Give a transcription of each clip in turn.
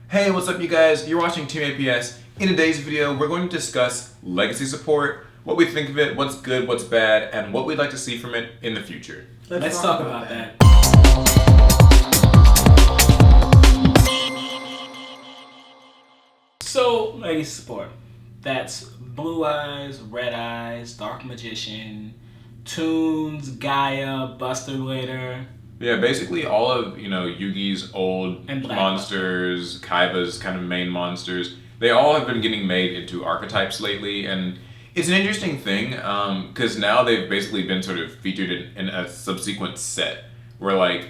Hey, what's up you guys? You're watching Team APS. In today's video, we're going to discuss legacy support, what we think of it, what's good, what's bad, and what we'd like to see from it in the future. Let's talk about that. So, legacy support. That's Blue Eyes, Red Eyes, Dark Magician, Toons, Gaia, Buster Blader. Yeah, basically all of, Yugi's old And Black monsters, Kaiba's kind of main monsters, they all have been getting made into archetypes lately, and it's an interesting thing, because now they've basically been sort of featured in a subsequent set, where I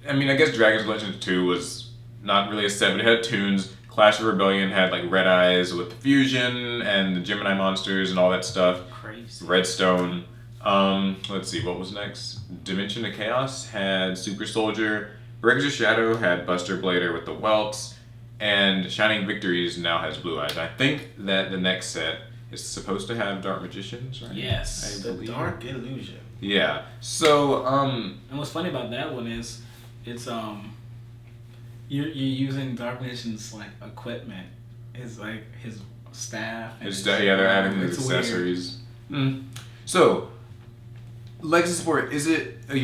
guess Dragon's Legend 2 was not really a set, but it had Toons. Clash of Rebellion had like Red Eyes with the fusion and the Gemini monsters and all that stuff. Crazy. Redstone. Let's see, what was next? Dimension of Chaos had Super Soldier. Breakers of Shadow had Buster Blader with the Welts. And Shining Victories now has Blue Eyes. I think that the next set is supposed to have Dark Magicians, right? Yes. I believe. Dark Illusion. Yeah. So, And what's funny about that one is, it's you're using Dark Magician's like equipment, his staff. And they're adding the it's accessories. So, legacy support, is it a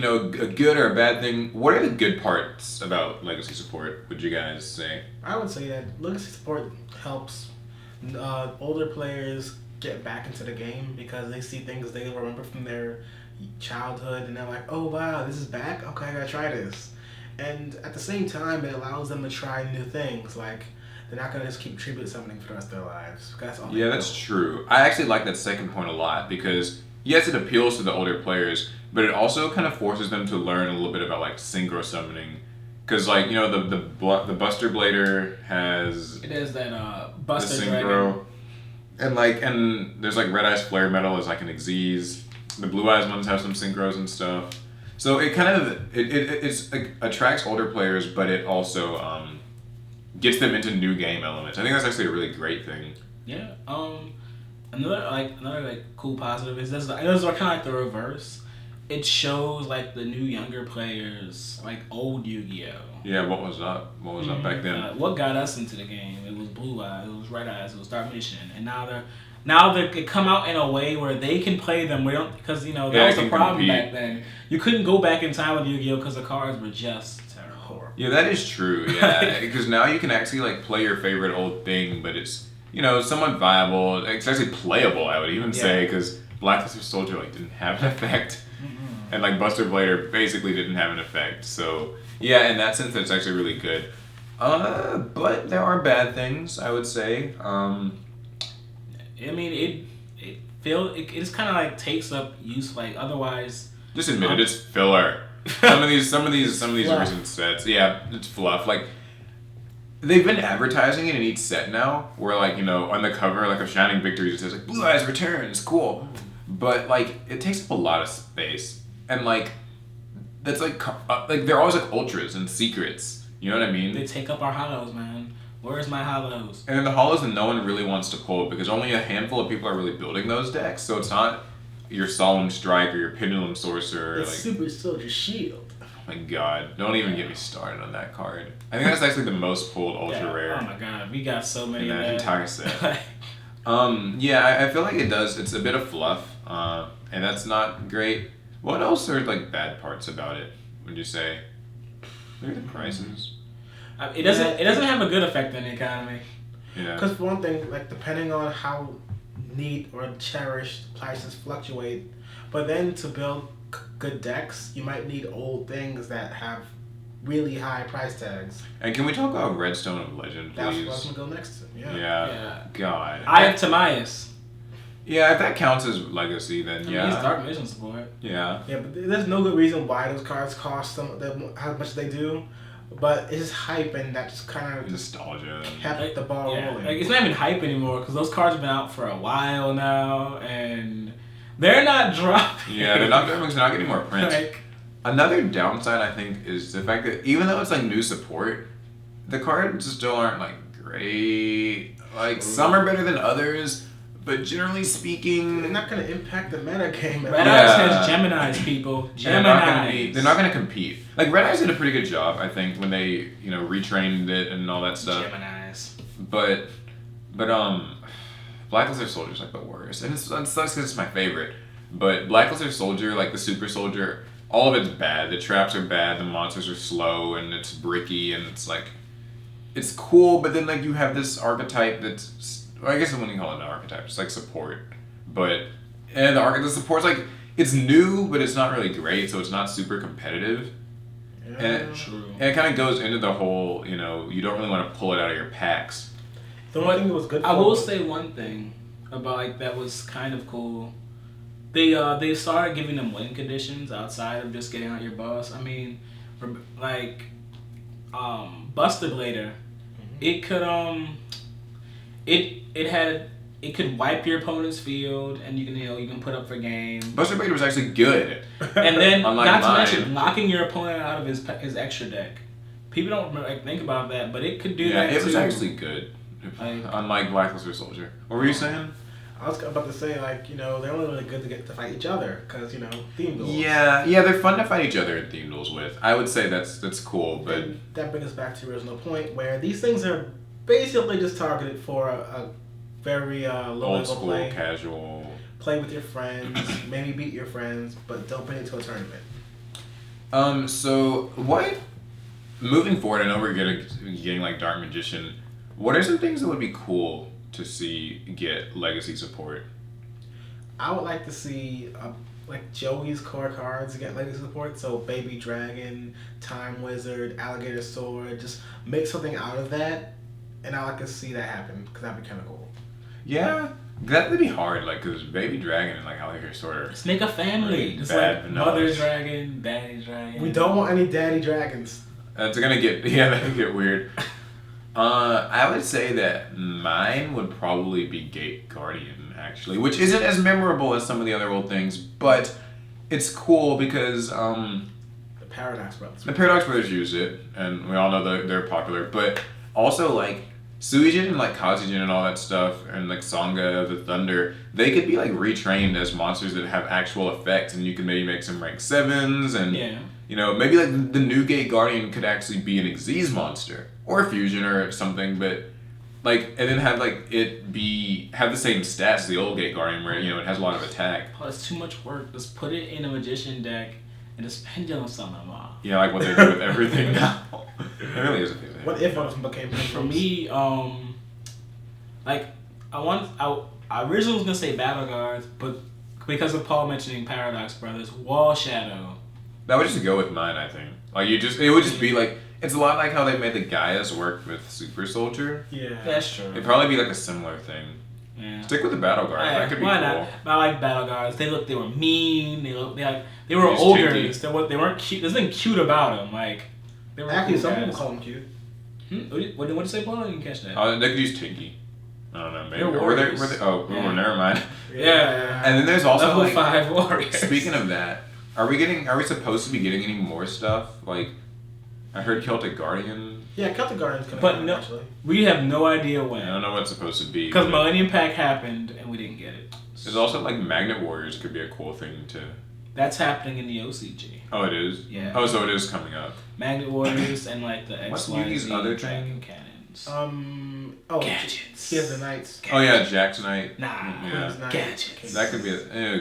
good or a bad thing? What are the good parts about legacy support, would you guys say? I would say that legacy support helps older players get back into the game because they see things they remember from their childhood and they're like, oh wow, this is back? Okay, I gotta try this. And at the same time, it allows them to try new things. Like, they're not gonna just keep tribute summoning for the rest of their lives. That's all. Yeah, that's true. I actually like that second point a lot because, yes, it appeals to the older players, but it also kind of forces them to learn a little bit about like synchro summoning. Because the Buster Blader has It is that the Buster synchro, Dragon. and there's like Red Eyes Flare Metal is like an Xyz. The Blue Eyes ones have some synchros and stuff. So it kind of attracts older players, but it also gets them into new game elements. I think that's actually a really great thing. Yeah. Another cool positive is this. It was kind of like the reverse. It shows like the new younger players, like old Yu-Gi-Oh. Yeah, what was up? What was up back then? What got us into the game? It was Blue Eyes, it was Red Eyes, it was Dark Magician, and now they come out in a way where they can play them. We don't because that was the problem back then. You couldn't go back in time with Yu-Gi-Oh because the cards were just terrible. Yeah, that is true. Yeah, because now you can actually like play your favorite old thing, but it's somewhat viable. It's actually playable. I would even say because Black Luster Soldier didn't have an effect, and like Buster Blader basically didn't have an effect. So yeah, in that sense, it's actually really good. But there are bad things, I would say. I mean, it just kind of like takes up use otherwise. Just admit it, it's filler. Some of these recent sets, yeah, it's fluff. Like they've been advertising it in each set now, where on the cover of Shining Victories it says Blue Eyes returns, cool, but it takes up a lot of space, and that's they're always ultras and secrets. You know what I mean? They take up our hollows, man. Where's my hollows? And then the hollows that no one really wants to pull because only a handful of people are really building those decks. So it's not your Solemn Strike or your Pendulum Sorcerer. It's Super Soldier Shield. Oh my god, don't even get me started on that card. I think that's actually the most pulled ultra rare. Oh my god, we got so many in that entire set. I feel like it's a bit of fluff, and that's not great. What else are bad parts about it, would you say? Maybe the prices. It doesn't have a good effect on the economy. Yeah. Because for one thing, depending on how neat or cherished prices fluctuate, but then to build good decks, you might need old things that have really high price tags. And can we talk about Redstone of Legend, please? That's what I was gonna go next to. Yeah. God. I have Timaeus. Yeah, if that counts as legacy, then He's Dark Magician support. Yeah. Yeah, but there's no good reason why those cards cost how much they do. But it's just hype, and that just kind of nostalgia kept the ball rolling. It's not even hype anymore because those cards have been out for a while now, and they're not dropping. Yeah, they're not getting more prints. Another downside, I think, is the fact that even though it's new support, the cards still aren't great. Some are better than others, But generally speaking, they're not going to impact the meta game. Red Eyes has Geminis, people. Geminis. They're not gonna compete. Like Red Eyes did a pretty good job, I think, when they retrained it and all that stuff. Geminis. But Blackluster Soldier's like the worst, and it sucks because it's my favorite. But Blackluster Soldier, like the Super Soldier, all of it's bad. The traps are bad. The monsters are slow, and it's bricky, and it's like, it's cool. But then like you have this archetype that's, I guess I wouldn't call it an archetype. It's like support, and the support's like, it's new, but it's not really great, so it's not super competitive. Yeah, and it kind of goes into the whole, you don't really want to pull it out of your packs. The one thing that was good. I will say one thing about like that was kind of cool. They started giving them win conditions outside of just getting out your boss. I mean, like Buster Blader, it could it could wipe your opponent's field, and you can put up for game. Buster Blader was actually good. And then not to mine. mention knocking your opponent out of his extra deck. People don't think about that, but it could do that. Yeah, it was too. actually good. Unlike Blackluster Soldier. What were you saying? I was about to say, like, they're only really good to get to fight each other, because, theme duels. Yeah, they're fun to fight each other in theme duels with. I would say that's cool, but... And that brings us back to the original point, where these things are basically just targeted for a very low-level old school, play. casual... Play with your friends, maybe beat your friends, but don't bring it to a tournament. So, what... Moving forward, I know we're getting like Dark Magician. What are some things that would be cool to see get legacy support? I would like to see like Joey's core cards get legacy support. So Baby Dragon, Time Wizard, Alligator Sword. Just make something out of that, and I like to see that happen because that'd be kind of cool. Yeah, that would be hard. Like, cause Baby Dragon and like Alligator Sword are just make a family. Just bad like Mother Dragon, Daddy Dragon. We don't want any Daddy Dragons. That's gonna get weird. I would say that mine would probably be Gate Guardian, actually, which isn't as memorable as some of the other old things, but it's cool because the Paradox Brothers. The Paradox Brothers use it, and we all know they're popular, but also like Suijin and like Kazujin and all that stuff, and like Songa, the Thunder, they could be like retrained as monsters that have actual effects, and you can maybe make some rank 7s, and maybe like the new Gate Guardian could actually be an Xyz monster or a fusion or something, but like, and then have like have the same stats as the old Gate Guardian where it has a lot of attack. Oh, it's too much work. Just put it in a magician deck and just pendulum summon them all. Yeah, like what they do with everything now. It really is a thing. What if one of them became for me? Like I originally was gonna say Battle Guards, but because of Paul mentioning Paradox Brothers, Wall Shadow. That would just go with mine, I think. Like it would just be like, it's a lot like how they made the Gaias work with Super Soldier. Yeah, that's true. It'd probably be like a similar thing. Yeah. Stick with the Battle Guards. That could be why cool. Not? But I like Battle Guards. They were mean. They were older. They weren't cute. There's nothing cute about them. Like they were actually cool some guys. people call them cute. What did you say, Paul? I didn't catch that. They could use Tinky. I don't know. Maybe. They're Were they? warriors. Never mind. Yeah. And then there's also Level like, 5 warriors. Speaking of that, are we supposed to be getting any more stuff? Like, I heard Celtic Guardian. Yeah, Celtic Guardian's coming but out, no, actually. we have no idea when. I don't know what's supposed to be. Because Millennium Pack happened and we didn't get it. There's also like Magnet Warriors could be a cool thing to. That's happening in the OCG. Oh, it is. Yeah. Oh, so it is coming up. Magnet Warriors and like the X, What's Y, Yugi's Z other Dragon thing? Cannons. Gadgets. He has the Knights. Oh yeah, Jack's Knight. Nah. Yeah. Gadgets. That could be.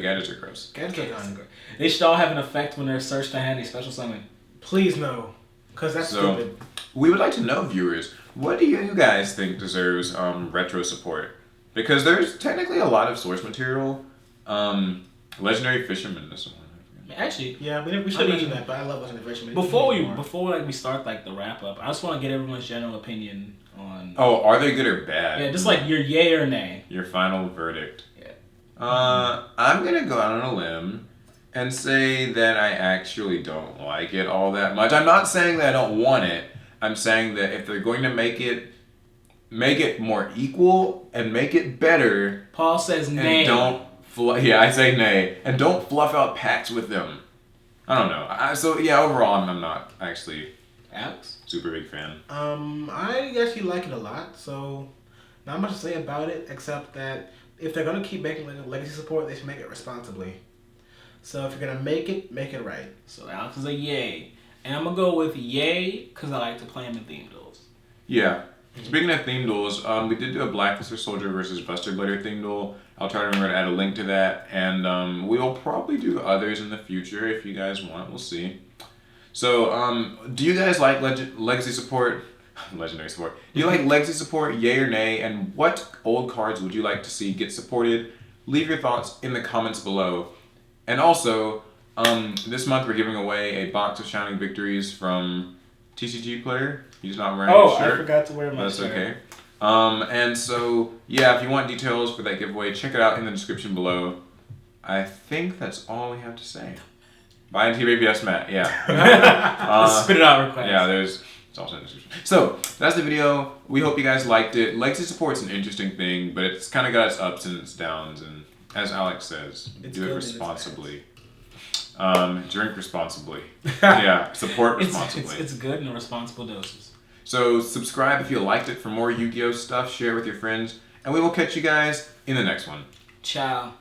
Gadgets are gross. Gadgets are gone. They should all have an effect when they're searched to handy special summon. Please no, because that's stupid. We would like to know, viewers, what do you guys think deserves retro support? Because there's technically a lot of source material. Legendary Fisherman is one. Actually, yeah, we should mention that, but I love Legendary Fisherman. Before we start like the wrap up, I just want to get everyone's general opinion on. Oh, are they good or bad? Yeah, just like your yay or nay. Your final verdict. Yeah. I'm gonna go out on a limb and say that I actually don't like it all that much. I'm not saying that I don't want it. I'm saying that if they're going to make it more equal and make it better. Paul says nay. And I say nay. And don't fluff out packs with them. I don't know. Overall, I'm not actually Alex? super big fan. I actually like it a lot, so not much to say about it except that if they're gonna keep making legacy support, they should make it responsibly. So if you're gonna make it right. So Alex is a yay, and I'm gonna go with yay because I like to play them in theme duels. Yeah. Speaking of theme duels, we did do a Blackluster Soldier versus Buster Blader theme duel. I'll try to remember to add a link to that, and we'll probably do others in the future if you guys want. We'll see. So, do you guys like legacy support? Legendary support. Do you like legacy support, yay or nay? And what old cards would you like to see get supported? Leave your thoughts in the comments below. And also, this month we're giving away a box of Shining Victories from TCG Player. He's not wearing his shirt. I forgot to wear my That's shirt. okay. And so, yeah, if you want details for that giveaway, check it out in the description below. I think that's all we have to say. Buy TBPS Matt, yeah. Spit it out real quick. Yeah, it's also in the description. So, that's the video. We hope you guys liked it. Legacy support's an interesting thing, but it's kind of got its ups and its downs, and as Alex says, do it responsibly. Drink responsibly. Yeah, support responsibly. It's good in responsible doses. So subscribe if you liked it for more Yu-Gi-Oh stuff. Share it with your friends. And we will catch you guys in the next one. Ciao.